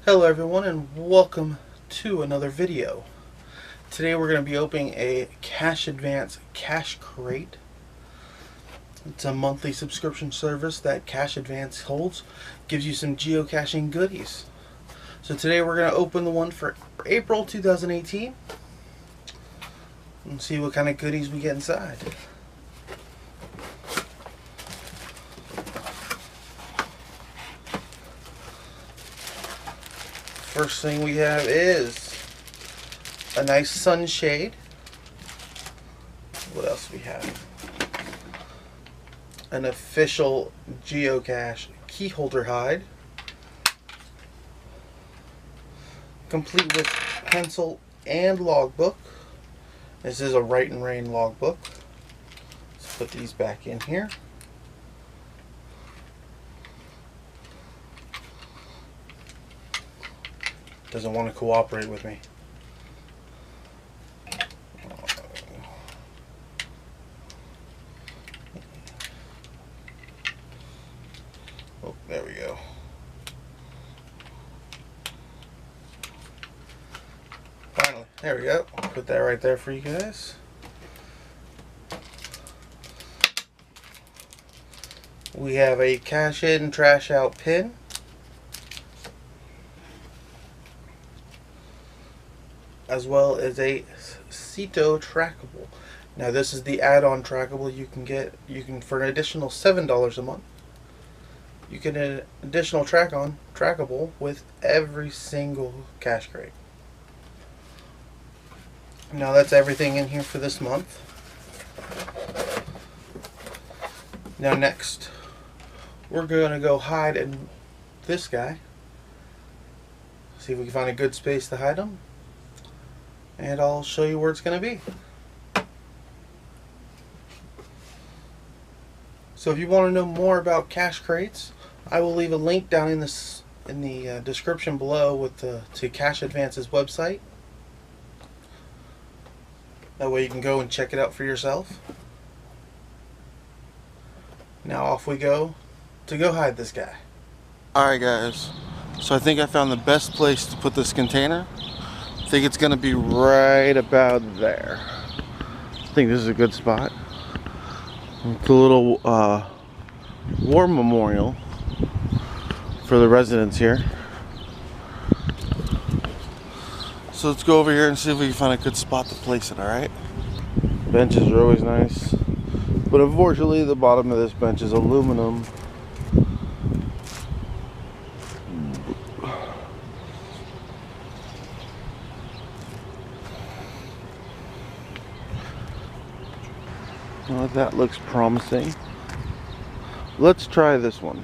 Hello everyone and welcome to another video. Today we're going to be opening a Cache Advance cache crate. It's a monthly subscription service that Cache Advance holds. Gives you some geocaching goodies. So today we're going to open the one for April 2018 and see what kind of goodies we get inside. First thing we have is a nice sunshade. What else do we have? An official geocache key holder hide, complete with pencil and logbook. This is a Write and Rain logbook. Let's put these back in here. Doesn't want to cooperate with me. Oh, there we go. Finally, there we go. Put that right there for you guys. We have a cache in, trash out pin. As well as a Ceto trackable. Now this is the add-on trackable you can get. You can, for an additional $7 a month, you get an additional trackable with every single cache crate. Now that's everything in here for this month. Now next, we're going to go hide in this guy. See if we can find a good space to hide him. And I'll show you where it's going to be. So if you want to know more about cache crates, I will leave a link down in the description below with to Cache Advance's website. That way you can go and check it out for yourself. Now off we go to go hide this guy. Alright guys, so I think I found the best place to put this container. I think it's going to be right about there. I think this is a good spot. It's a little war memorial for the residents here. So let's go over here and see if we can find a good spot to place it, alright? Benches are always nice. But unfortunately the bottom of this bench is aluminum. Well, that looks promising. Let's try this one.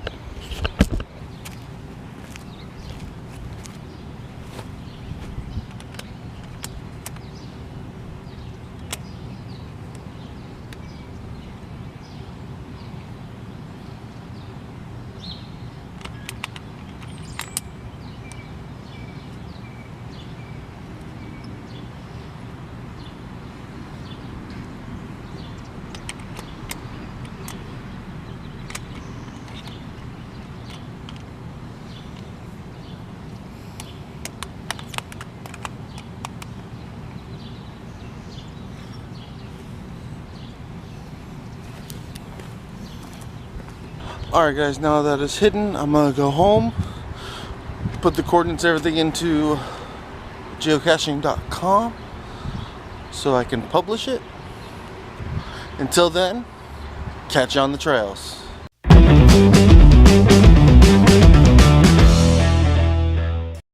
Alright guys, now that it's hidden, I'm going to go home, put the coordinates, everything into geocaching.com so I can publish it. Until then, catch you on the trails.